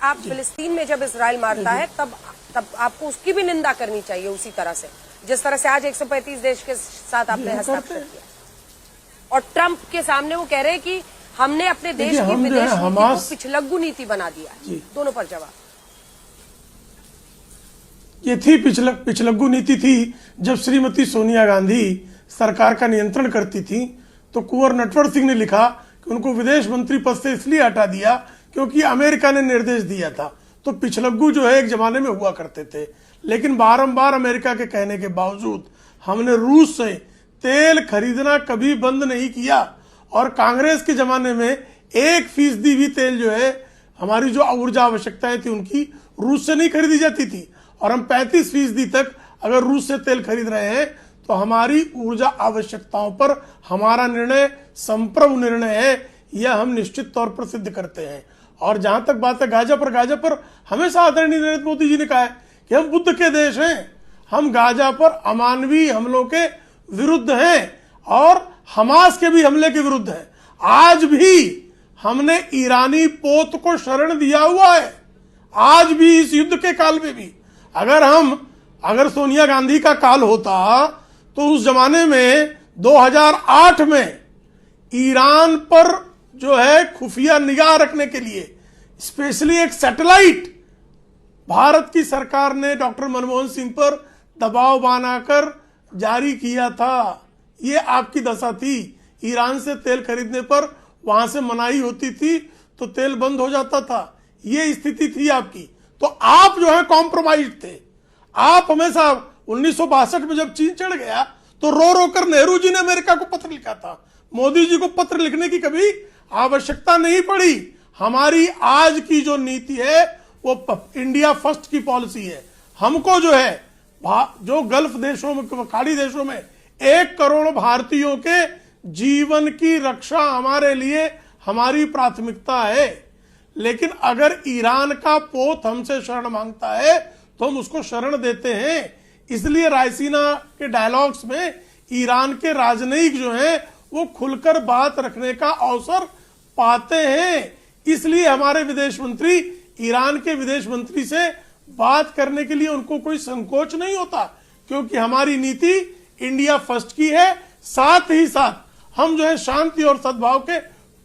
आप फिलिस्तीन में जब इजराइल मारता है तब आपको उसकी भी निंदा करनी चाहिए उसी तरह से, जिस तरह से आज 135 देश के साथ आपने हस्ताक्षर किया। और ट्रंप के सामने वो कह रहे हैं कि हमने अपने देश की विदेश नीति को पिछलग्गू नीति बना दिया है। दोनों पर जवाब। ये थी पिछलग्गू नीति थी जब श्रीमती सोनिया गांधी सरकार का नियंत्रण करती थी, तो कुंवर नटवर सिंह ने लिखा कि उनको विदेश मंत्री पद से इसलिए हटा दिया क्योंकि अमेरिका ने निर्देश दिया था। तो पिछलग्गू जो है एक जमाने में हुआ करते थे, लेकिन बारंबार अमेरिका के कहने के बावजूद हमने रूस से तेल खरीदना कभी बंद नहीं किया। और कांग्रेस के जमाने में 1% भी तेल जो है हमारी जो ऊर्जा आवश्यकताएं थी उनकी रूस से नहीं खरीदी जाती थी। और हम 35% तक अगर रूस से तेल खरीद रहे हैं तो हमारी ऊर्जा आवश्यकताओं पर हमारा निर्णय संप्रभु निर्णय है, यह हम निश्चित तौर पर सिद्ध करते हैं। और जहां तक बात है गाजा पर हमेशा आदरणीय नरेंद्र मोदी जी ने कहा है कि हम बुद्ध के देश हैं, हम गाजा पर अमानवीय हमलों के विरुद्ध हैं और हमास के भी हमले के विरुद्ध हैं। आज भी हमने ईरानी पोत को शरण दिया हुआ है, आज भी इस युद्ध के काल में भी। अगर सोनिया गांधी का काल होता तो उस जमाने में 2008 में ईरान पर जो है खुफिया निगाह रखने के लिए स्पेशली एक सैटेलाइट भारत की सरकार ने डॉक्टर मनमोहन सिंह पर दबाव बनाकर जारी किया था। ये आपकी दशा थी। ईरान से तेल खरीदने पर वहां से मनाही होती थी तो तेल बंद हो जाता था, ये स्थिति थी आपकी। तो आप जो है कॉम्प्रोमाइज थे। आप हमेशा 1962 में जब चीन चढ़ गया तो रो कर नेहरू जी ने अमेरिका को पत्र लिखा था, मोदी जी को पत्र लिखने की कभी आवश्यकता नहीं पड़ी। हमारी आज की जो नीति है वो इंडिया फर्स्ट की पॉलिसी है। हमको जो है जो गल्फ देशों में, खाड़ी देशों में 1 करोड़ भारतीयों के जीवन की रक्षा हमारे लिए हमारी प्राथमिकता है। लेकिन अगर ईरान का पोत हमसे शरण मांगता है तो हम उसको शरण देते हैं। इसलिए रायसीना के डायलॉग्स में ईरान के राजनयिक जो हैं वो खुलकर बात रखने का अवसर पाते हैं। इसलिए हमारे विदेश मंत्री ईरान के विदेश मंत्री से बात करने के लिए उनको कोई संकोच नहीं होता, क्योंकि हमारी नीति इंडिया फर्स्ट की है। साथ ही साथ हम जो है शांति और सद्भाव के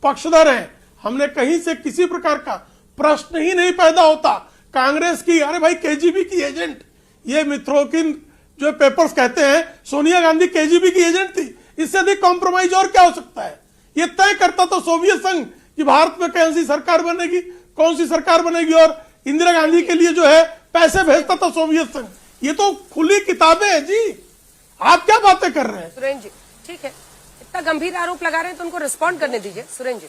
पक्षधर हैं। हमने कहीं से किसी प्रकार का प्रश्न ही नहीं पैदा होता। कांग्रेस की अरे भाई केजीबी की एजेंट, ये मित्रोकिन जो पेपर्स कहते हैं सोनिया गांधी केजीबी की एजेंट थी, इससे अधिक कॉम्प्रोमाइज और क्या हो सकता है। ये तय करता तो सोवियत संघ कि भारत में कौन सी सरकार बनेगी और इंदिरा गांधी के लिए जो है पैसे भेजता था सोवियत संघ। ये तो खुली किताबें हैं जी, आप क्या बातें कर रहे हैं। सुरेंद्र जी ठीक है, इतना गंभीर आरोप लगा रहे हैं तो उनको रिस्पॉन्ड करने दीजिए। सुरेंद्र जी,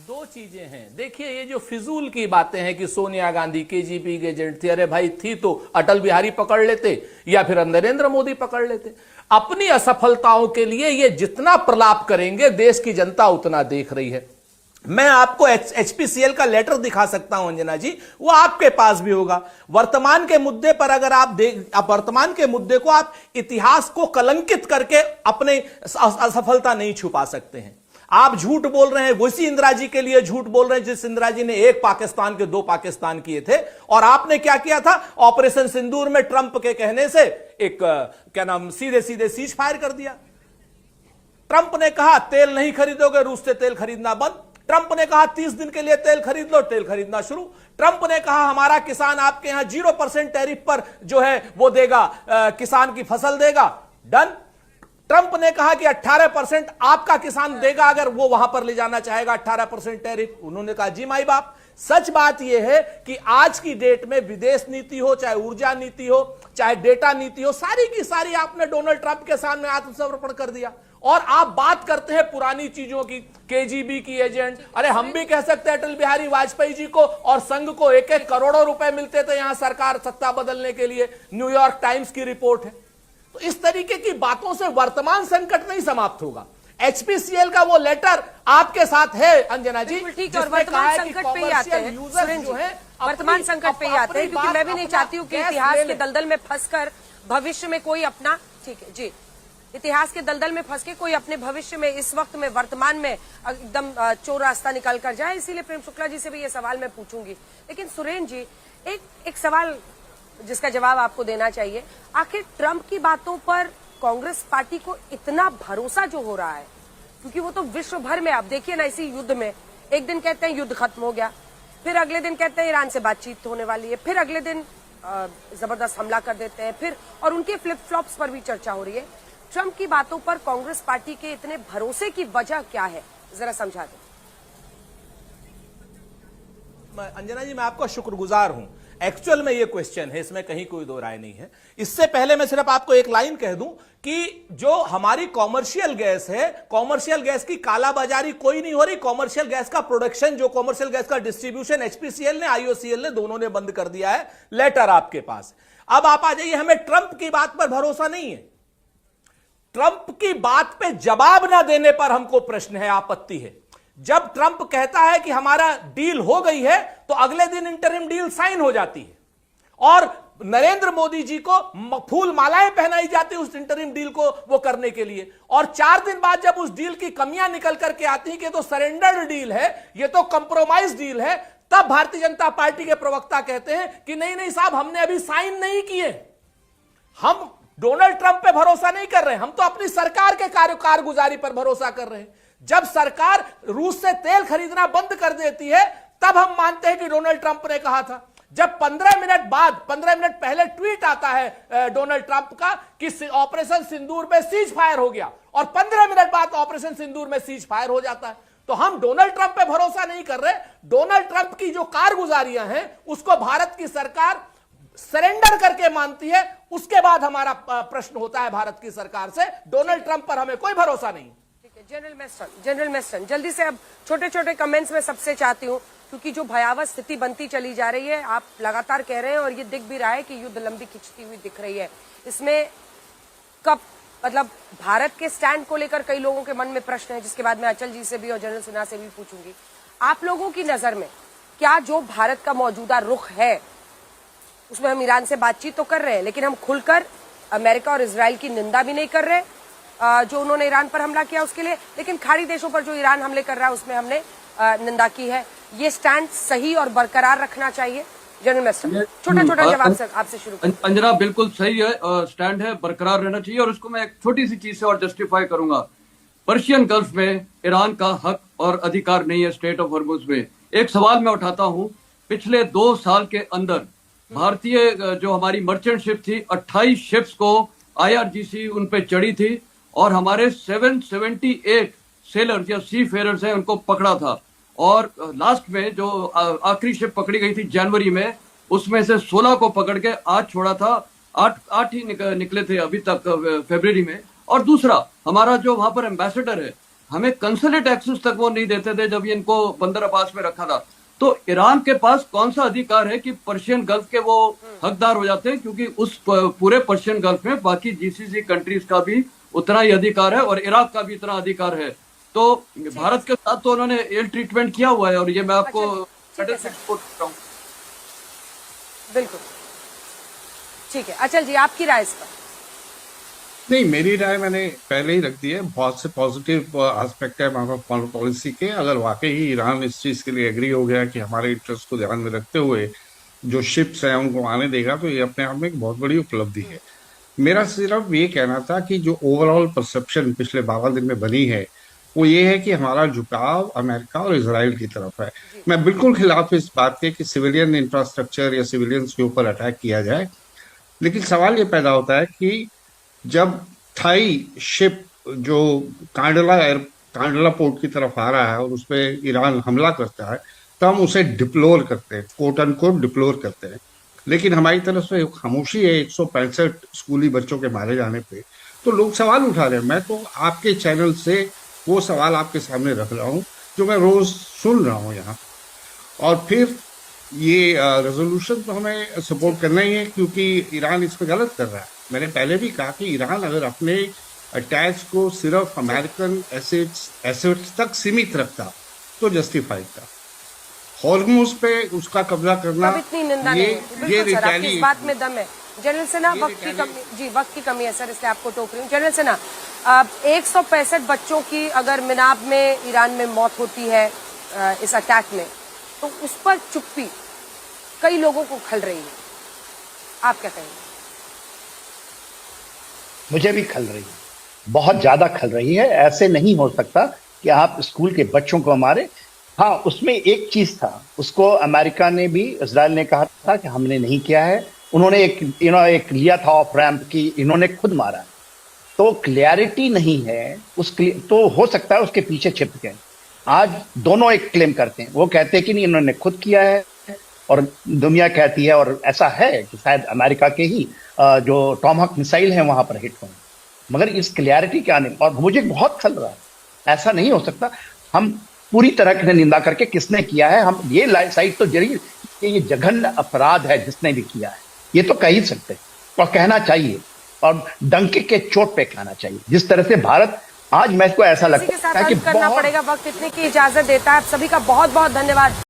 2 चीजें हैं। देखिए ये जो फिजूल की बातें हैं कि सोनिया गांधी केजीबी के एजेंट थी, अरे भाई थी तो अटल बिहारी पकड़ लेते या फिर नरेंद्र मोदी पकड़ लेते। अपनी असफलताओं के लिए ये जितना प्रलाप करेंगे देश की जनता उतना देख रही है। मैं आपको एचपीसीएल का लेटर दिखा सकता हूं अंजना जी, वो आपके पास भी होगा। वर्तमान के मुद्दे पर अगर आप वर्तमान के मुद्दे को आप इतिहास को कलंकित करके अपने असफलता नहीं छुपा सकते हैं। आप झूठ बोल रहे हैं, उसी इंदिरा जी के लिए झूठ बोल रहे हैं जिस इंदिरा जी ने 1 पाकिस्तान के 2 पाकिस्तान किए थे। और आपने क्या किया था, ऑपरेशन सिंदूर में ट्रंप के कहने से एक क्या नाम सीधे सीज फायर कर दिया। ट्रंप ने कहा तेल नहीं खरीदोगे, रूस से तेल खरीदना बंद। ट्रंप ने कहा 30 दिन के लिए तेल खरीद लो, तेल खरीदना शुरू। ट्रंप ने कहा हमारा किसान आपके यहां 0% टैरिफ पर जो है वो देगा, किसान की फसल देगा, डन। ट्रंप ने कहा कि 18% आपका किसान देगा अगर वो वहां पर ले जाना चाहेगा 18% टैरिफ। उन्होंने कहा जी माई बाप। सच बात यह है कि आज की डेट में विदेश नीति हो, चाहे ऊर्जा नीति हो, चाहे डेटा नीति हो, सारी की सारी आपने डोनाल्ड ट्रंप के सामने आत्मसमर्पण कर दिया। और आप बात करते हैं पुरानी चीजों की, केजीबी की एजेंट। अरे हम भी कह सकते हैं अटल बिहारी वाजपेयी जी को और संघ को 1-1 करोड़ों रुपए मिलते थे यहां सरकार सत्ता बदलने के लिए, न्यूयॉर्क टाइम्स की रिपोर्ट है। तो इस तरीके की बातों से वर्तमान संकट नहीं समाप्त होगा। एचपीसीएल का वो लेटर आपके साथ है अंजना जी, ठीक है। और वर्तमान संकट पे ही आते हैं सुरेंद्र जी, वर्तमान संकट पे ही आते हैं, क्योंकि मैं भी नहीं चाहती हूँ कि इतिहास के दलदल में फंसकर भविष्य में कोई अपना, ठीक है जी, इतिहास के दलदल में फंस के कोई अपने भविष्य में, इस वक्त में, वर्तमान में एकदम चोर रास्ता निकल कर जाए। इसीलिए प्रेम शुक्ला जी से भी ये सवाल मैं पूछूंगी। लेकिन सुरेन जी, एक सवाल जिसका जवाब आपको देना चाहिए, आखिर ट्रंप की बातों पर कांग्रेस पार्टी को इतना भरोसा जो हो रहा है, क्योंकि वो तो विश्व भर में, आप देखिए ना, इसी युद्ध में एक दिन कहते हैं युद्ध खत्म हो गया, फिर अगले दिन कहते हैं ईरान से बातचीत होने वाली है, फिर अगले दिन जबरदस्त हमला कर देते हैं, फिर और उनके फ्लिप फ्लॉप्स पर भी चर्चा हो रही है। ट्रंप की बातों पर कांग्रेस पार्टी के इतने भरोसे की वजह क्या है, जरा समझा दें। अंजना जी, मैं आपका शुक्रगुजार हूं। एक्चुअल में ये क्वेश्चन है, इसमें कहीं कोई दो राय नहीं है। इससे पहले मैं सिर्फ आपको एक लाइन कह दूं कि जो हमारी कॉमर्शियल गैस है, कॉमर्शियल गैस की कालाबाजारी कोई नहीं हो रही। कॉमर्शियल गैस का प्रोडक्शन, जो कॉमर्शियल गैस का डिस्ट्रीब्यूशन एचपीसीएल ने, आईओसीएल ने, दोनों ने बंद कर दिया है। लेटर आपके पास। अब आप आ जाइए, हमें ट्रंप की बात पर भरोसा नहीं है। ट्रंप की बात पे जवाब ना देने पर हमको प्रश्न है, आपत्ति है। जब ट्रंप कहता है कि हमारा डील हो गई है, तो अगले दिन इंटरिम डील साइन हो जाती है और नरेंद्र मोदी जी को फूल मालाएं पहनाई जाती है उस इंटरिम डील को वो करने के लिए। और 4 दिन बाद जब उस डील की कमियां निकल करके आती हैं कि तो सरेंडर्ड डील है, ये तो कंप्रोमाइज डील है, तब भारतीय जनता पार्टी के प्रवक्ता कहते हैं कि नहीं नहीं साहब, हमने अभी साइन नहीं किए, हम डोनाल्ड ट्रंप पे भरोसा नहीं कर रहे, हम तो अपनी सरकार के कारगुजारी पर भरोसा कर रहे हैं। जब सरकार रूस से तेल खरीदना बंद कर देती है, तब हम मानते हैं कि डोनाल्ड ट्रंप ने कहा था। जब 15 मिनट पहले ट्वीट आता है डोनाल्ड ट्रंप का कि ऑपरेशन सिंदूर में सीज फायर हो गया, और 15 मिनट बाद ऑपरेशन सिंदूर में सीज फायर हो जाता है, तो हम डोनाल्ड ट्रंप पे भरोसा नहीं कर रहे। डोनाल्ड ट्रंप की जो कारगुजारियां हैं, उसको भारत की सरकार सरेंडर करके मानती है। उसके बाद हमारा प्रश्न होता है भारत की सरकार से। डोनाल्ड ट्रंप पर हमें कोई भरोसा नहीं। जनरल मेस्टन, जल्दी से, अब छोटे छोटे कमेंट्स में सबसे चाहती हूँ, क्योंकि जो भयावह स्थिति बनती चली जा रही है, आप लगातार कह रहे हैं और ये दिख भी रहा है कि युद्ध लंबी खिंचती हुई दिख रही है। इसमें कब, मतलब भारत के स्टैंड को लेकर कई लोगों के मन में प्रश्न है, जिसके बाद मैं अचल जी से भी और जनरल सिन्हा से भी पूछूंगी। आप लोगों की नजर में क्या जो भारत का मौजूदा रुख है, उसमें हम ईरान से बातचीत तो कर रहे हैं, लेकिन हम खुलकर अमेरिका और इजराइल की निंदा भी नहीं कर रहे जो उन्होंने ईरान पर हमला किया उसके लिए, लेकिन खाड़ी देशों पर जो ईरान हमले कर रहा है उसमें हमने निंदा की है। ये स्टैंड सही और बरकरार रखना चाहिए। जनरल मिनिस्टर, छोटा छोटा जवाब आपसे शुरू। अंजना, बिल्कुल सही है, स्टैंड है, बरकरार रहना चाहिए। और उसको मैं एक छोटी सी चीज से और जस्टिफाई करूंगा। पर्शियन गल्फ में ईरान का हक और अधिकार नहीं है स्टेट ऑफ हॉर्मुज में। एक सवाल मैं उठाता हूं, पिछले 2 साल के अंदर भारतीय जो हमारी मर्चेंट शिप थी, 28 शिप्स को IRGC उन पे चढ़ी थी और हमारे 778 सेलर्स या सी फेयरर्स हैं, उनको पकड़ा था। और लास्ट में जो आखिरी शिप पकड़ी गई थी जनवरी में, उसमें से 16 को पकड़ के आज छोड़ा था। 8 ही निकले थे अभी तक फरवरी में। और दूसरा, हमारा जो वहां पर एम्बेसडर है, हमें कंसुलेट एक्सेस तक वो नहीं देते थे जब ये इनको बंदर अब्बास में रखा था। तो ईरान के पास कौन सा अधिकार है कि पर्शियन गल्फ के वो हकदार हो जाते हैं, क्योंकि उस पूरे पर्शियन गल्फ में बाकी GCC कंट्रीज का भी उतना ही अधिकार है और इराक का भी इतना अधिकार है। तो भारत के साथ तो उन्होंने इल ट्रीटमेंट किया हुआ है और ये मैं आपको बिल्कुल ठीक है। अचल जी, आपकी राय इस पर? नहीं, मेरी राय मैंने पहले ही रख दी है। बहुत से पॉजिटिव एस्पेक्ट है हमारा फॉरेन पॉलिसी के। अगर वाकई ही ईरान इस चीज के लिए एग्री हो गया कि हमारे इंटरेस्ट को ध्यान में रखते हुए जो शिप्स हैं उनको आने देगा, तो ये अपने आप में एक बहुत बड़ी उपलब्धि है। मेरा सिर्फ ये कहना था कि जो ओवरऑल परसेप्शन पिछले 12 दिन में बनी है, वो ये है कि हमारा झुकाव अमेरिका और इजराइल की तरफ है। मैं बिल्कुल खिलाफ इस बात के कि सिविलियन इंफ्रास्ट्रक्चर या सिविलियंस के ऊपर अटैक किया जाए, लेकिन सवाल ये पैदा होता है कि जब थाई शिप जो कांडला पोर्ट की तरफ आ रहा है और उस पर ईरान हमला करता है, तो हम उसे डिप्लोर करते हैं, कोट अनकोट डिप्लोर करते हैं। लेकिन हमारी तरफ से खामोशी है 165 स्कूली बच्चों के मारे जाने पे। तो लोग सवाल उठा रहे हैं। मैं तो आपके चैनल से वो सवाल आपके सामने रख रहा हूँ जो मैं रोज सुन रहा हूँ यहाँ। और फिर ये रेजोल्यूशन तो हमें सपोर्ट करना ही है, क्योंकि ईरान इस पर गलत कर रहा है। मैंने पहले भी कहा कि ईरान अगर अपने अटैक्स को सिर्फ अमेरिकन एसेट्स तक सीमित रखता तो जस्टिफाइड था। हॉर्मुज पे उसका कब्जा करना, इतनी निंदा ये नहीं। बिल्कुल सर, आपकी इस बात में दम है। जनरल सिन्हा, वक्त की कमी है सर, इसलिए आपको टोक रही हूँ। जनरल सिन्हा, 165 बच्चों की अगर मिनाब में ईरान में मौत होती है इस अटैक में, तो उस पर चुप्पी कई लोगों को खल रही है, आप क्या कहेंगे? मुझे भी खल रही है, बहुत ज्यादा खल रही है। ऐसे नहीं हो सकता कि आप स्कूल के बच्चों को मारे। हाँ, उसमें एक चीज था, उसको अमेरिका ने भी, इजराइल ने कहा था कि हमने नहीं किया है। उन्होंने एक लिया था ऑफ रैंप की, इन्होंने खुद मारा। तो क्लैरिटी नहीं है तो हो सकता है उसके पीछे छिप गए। आज दोनों एक क्लेम करते हैं, वो कहते हैं कि नहीं इन्होंने खुद किया है, और दुनिया कहती है, और ऐसा है कि शायद अमेरिका के ही जो टॉमहॉक मिसाइल है वहां पर हिट हुए। मगर इस क्लैरिटी क्या नहीं, और मुझे बहुत खल रहा है, ऐसा नहीं हो सकता। हम पूरी तरह से निंदा करके किसने किया है, हम ये साइड तो जरूर कि ये जघन्य अपराध है जिसने भी किया है, ये तो कह ही सकते और कहना चाहिए, और डंके के चोट पे कहना चाहिए। जिस तरह से भारत आज, मैं इसको ऐसा लगता है कि करना पड़ेगा, वक्त इतने की इजाजत देता है। आप सभी का बहुत बहुत धन्यवाद।